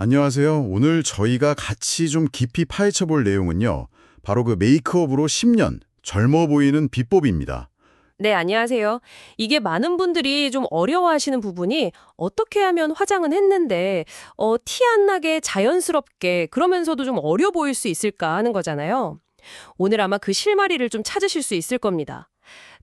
안녕하세요. 오늘 저희가 같이 좀 깊이 파헤쳐 볼 내용은요. 바로 그 메이크업으로 10년 젊어 보이는 비법입니다. 네, 안녕하세요. 이게 많은 분들이 좀 어려워하시는 부분이 어떻게 하면 화장은 했는데, 티 안 나게 자연스럽게 그러면서도 좀 어려 보일 수 있을까 하는 거잖아요. 오늘 아마 그 실마리를 좀 찾으실 수 있을 겁니다.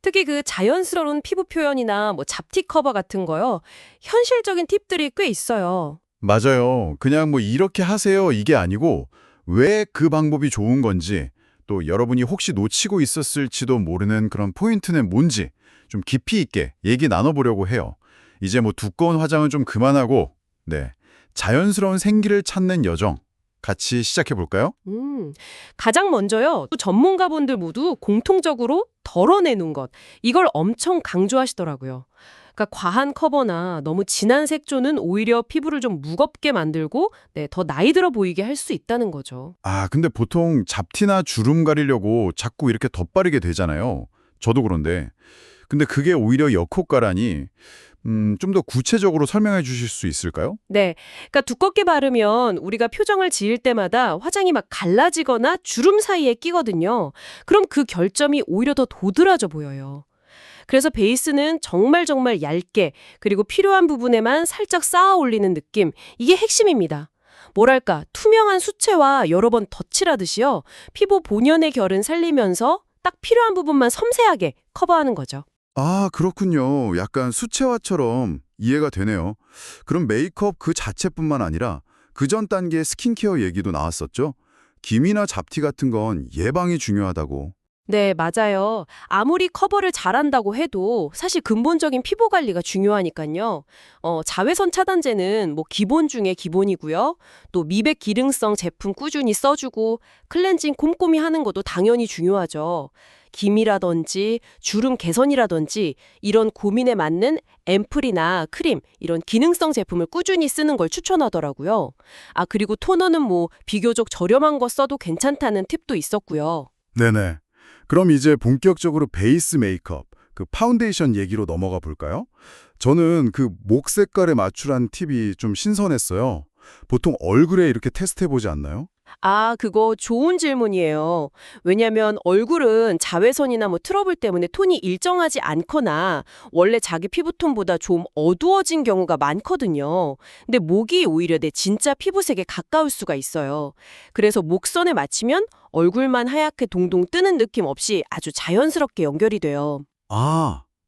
특히 그 자연스러운 피부 표현이나 뭐 잡티 커버 같은 거요. 현실적인 팁들이 꽤 있어요. 맞아요. 그냥 뭐 이렇게 하세요 이게 아니고 왜 그 방법이 좋은 건지 또 여러분이 혹시 놓치고 있었을지도 모르는 그런 포인트는 뭔지 좀 깊이 있게 얘기 나눠보려고 해요. 이제 뭐 두꺼운 화장은 좀 그만하고 네, 자연스러운 생기를 찾는 여정 같이 시작해 볼까요? 음, 가장 먼저요. 전문가분들 모두 공통적으로 덜어내는 것. 이걸 엄청 강조하시더라고요. 그러니까 과한 커버나 너무 진한 색조는 오히려 피부를 좀 무겁게 만들고 네, 더 나이 들어 보이게 할 수 있다는 거죠. 근데 보통 잡티나 주름 가리려고 자꾸 이렇게 덧바르게 되잖아요. 저도 그런데. 근데 그게 오히려 역효과라니, 좀 더 구체적으로 설명해 주실 수 있을까요? 네. 그러니까 두껍게 바르면 우리가 표정을 지을 때마다 화장이 막 갈라지거나 주름 사이에 끼거든요. 그럼 그 결점이 오히려 더 도드라져 보여요. 그래서 베이스는 정말 정말 얇게 그리고 필요한 부분에만 살짝 쌓아 올리는 느낌. 이게 핵심입니다. 뭐랄까 투명한 수채화 여러 번 덧칠하듯이요. 피부 본연의 결은 살리면서 딱 필요한 부분만 섬세하게 커버하는 거죠. 그렇군요. 약간 수채화처럼 이해가 되네요. 그럼 메이크업 그 자체뿐만 아니라 그 전 단계의 스킨케어 얘기도 나왔었죠? 기미나 잡티 같은 건 예방이 중요하다고. 네, 맞아요. 아무리 커버를 잘한다고 해도 사실 근본적인 피부 관리가 중요하니까요. 자외선 차단제는 뭐 기본 중에 기본이고요. 또 미백 기능성 제품 꾸준히 써주고 클렌징 꼼꼼히 하는 것도 당연히 중요하죠. 기미라든지 주름 개선이라든지 이런 고민에 맞는 앰플이나 크림 이런 기능성 제품을 꾸준히 쓰는 걸 추천하더라고요. 그리고 토너는 뭐 비교적 저렴한 거 써도 괜찮다는 팁도 있었고요. 네네. 그럼 이제 본격적으로 베이스 메이크업, 그 파운데이션 얘기로 넘어가 볼까요? 저는 그 목 색깔에 맞추란 팁이 좀 신선했어요. 보통 얼굴에 이렇게 테스트해보지 않나요? 그거 좋은 질문이에요. 왜냐면 얼굴은 자외선이나 뭐 트러블 때문에 톤이 일정하지 않거나 원래 자기 피부톤보다 좀 어두워진 경우가 많거든요. 근데 목이 오히려 내 진짜 피부색에 가까울 수가 있어요. 그래서 목선에 맞추면 얼굴만 하얗게 동동 뜨는 느낌 없이 아주 자연스럽게 연결이 돼요.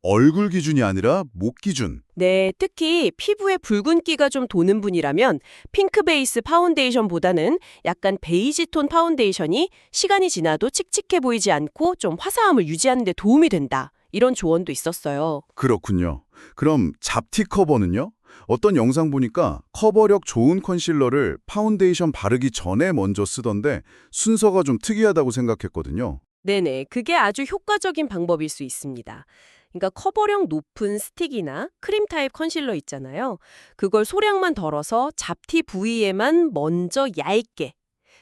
얼굴 기준이 아니라 목 기준. 네, 특히 피부에 붉은기가 좀 도는 분이라면 핑크 베이스 파운데이션보다는 약간 베이지 톤 파운데이션이 시간이 지나도 칙칙해 보이지 않고 좀 화사함을 유지하는 데 도움이 된다. 이런 조언도 있었어요. 그렇군요. 그럼 잡티 커버는요? 어떤 영상 보니까 커버력 좋은 컨실러를 파운데이션 바르기 전에 먼저 쓰던데 순서가 좀 특이하다고 생각했거든요. 네네, 그게 아주 효과적인 방법일 수 있습니다. 그러니까 커버력 높은 스틱이나 크림 타입 컨실러 있잖아요. 그걸 소량만 덜어서 잡티 부위에만 먼저 얇게,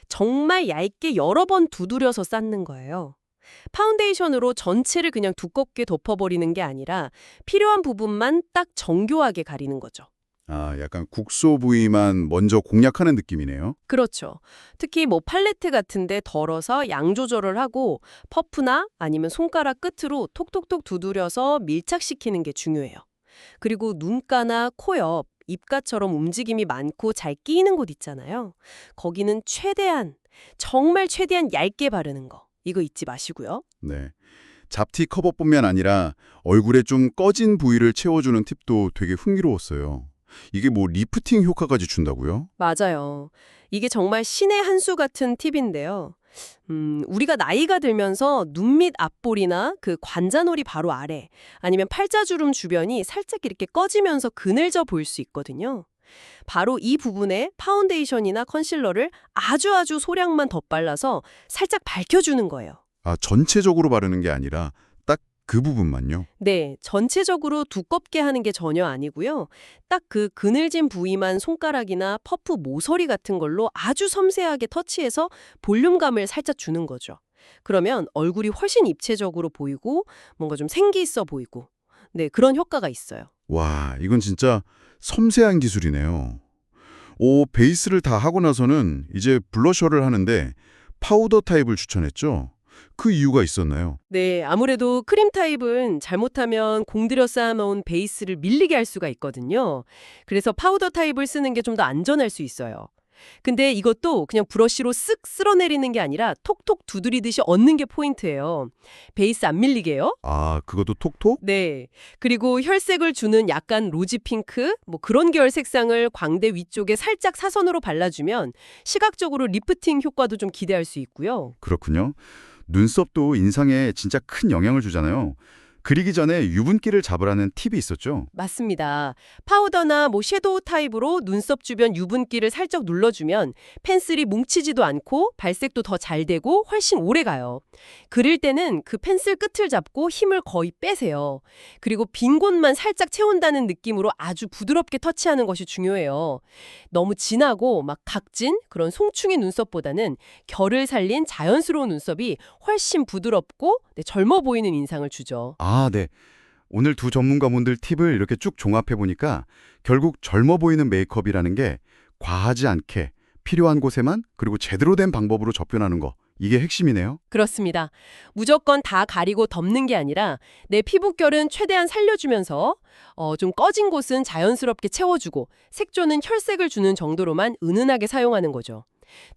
정말 얇게 여러 번 두드려서 쌓는 거예요. 파운데이션으로 전체를 그냥 두껍게 덮어버리는 게 아니라 필요한 부분만 딱 정교하게 가리는 거죠. 약간 국소 부위만 먼저 공략하는 느낌이네요. 그렇죠. 특히 뭐 팔레트 같은데 덜어서 양 조절을 하고 퍼프나 아니면 손가락 끝으로 톡톡톡 두드려서 밀착시키는 게 중요해요. 그리고 눈가나 코 옆, 입가처럼 움직임이 많고 잘 끼이는 곳 있잖아요. 거기는 최대한, 정말 최대한 얇게 바르는 거. 이거 잊지 마시고요. 네. 잡티 커버뿐만 아니라 얼굴에 좀 꺼진 부위를 채워주는 팁도 되게 흥미로웠어요. 이게 뭐 리프팅 효과까지 준다고요? 맞아요. 이게 정말 신의 한 수 같은 팁인데요. 우리가 나이가 들면서 눈 밑 앞볼이나 그 관자놀이 바로 아래 아니면 팔자주름 주변이 살짝 이렇게 꺼지면서 그늘져 보일 수 있거든요. 바로 이 부분에 파운데이션이나 컨실러를 아주 소량만 덧발라서 살짝 밝혀주는 거예요. 전체적으로 바르는 게 아니라 딱 그 부분만요? 네, 전체적으로 두껍게 하는 게 전혀 아니고요. 딱 그 그늘진 부위만 손가락이나 퍼프 모서리 같은 걸로 아주 섬세하게 터치해서 볼륨감을 살짝 주는 거죠. 그러면 얼굴이 훨씬 입체적으로 보이고 뭔가 좀 생기 있어 보이고 네, 그런 효과가 있어요. 와, 이건 진짜 섬세한 기술이네요. 베이스를 다 하고 나서는 이제 블러셔를 하는데 파우더 타입을 추천했죠. 그 이유가 있었나요? 네, 아무래도 크림 타입은 잘못하면 공들여 쌓아놓은 베이스를 밀리게 할 수가 있거든요. 그래서 파우더 타입을 쓰는 게 좀 더 안전할 수 있어요. 근데 이것도 그냥 브러쉬로 쓱 쓸어내리는 게 아니라 톡톡 두드리듯이 얹는 게 포인트예요. 베이스 안 밀리게요. 아, 그것도 톡톡? 네. 그리고 혈색을 주는 약간 로지 핑크, 뭐 그런 계열 색상을 광대 위쪽에 살짝 사선으로 발라주면 시각적으로 리프팅 효과도 좀 기대할 수 있고요. 그렇군요. 눈썹도 인상에 진짜 큰 영향을 주잖아요. 그리기 전에 유분기를 잡으라는 팁이 있었죠. 맞습니다. 파우더나 뭐 섀도우 타입으로 눈썹 주변 유분기를 살짝 눌러주면 펜슬이 뭉치지도 않고 발색도 더 잘 되고 훨씬 오래 가요. 그릴 때는 그 펜슬 끝을 잡고 힘을 거의 빼세요. 그리고 빈 곳만 살짝 채운다는 느낌으로 아주 부드럽게 터치하는 것이 중요해요. 너무 진하고 막 각진 그런 송충이 눈썹보다는 결을 살린 자연스러운 눈썹이 훨씬 부드럽고 젊어 보이는 인상을 주죠. 아, 네. 오늘 두 전문가분들 팁을 이렇게 쭉 종합해보니까 결국 젊어 보이는 메이크업이라는 게 과하지 않게 필요한 곳에만 그리고 제대로 된 방법으로 접근하는 거. 이게 핵심이네요. 그렇습니다. 무조건 다 가리고 덮는 게 아니라 내 피부결은 최대한 살려주면서 좀 꺼진 곳은 자연스럽게 채워주고 색조는 혈색을 주는 정도로만 은은하게 사용하는 거죠.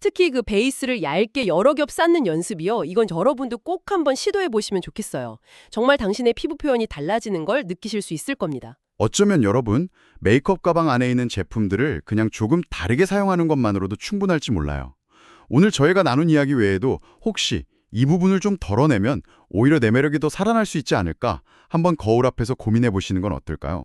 특히 그 베이스를 얇게 여러 겹 쌓는 연습이요. 이건 여러분도 꼭 한번 시도해 보시면 좋겠어요. 정말 당신의 피부 표현이 달라지는 걸 느끼실 수 있을 겁니다. 어쩌면 여러분, 메이크업 가방 안에 있는 제품들을 그냥 조금 다르게 사용하는 것만으로도 충분할지 몰라요. 오늘 저희가 나눈 이야기 외에도 혹시 이 부분을 좀 덜어내면 오히려 내 매력이 더 살아날 수 있지 않을까? 한번 거울 앞에서 고민해 보시는 건 어떨까요?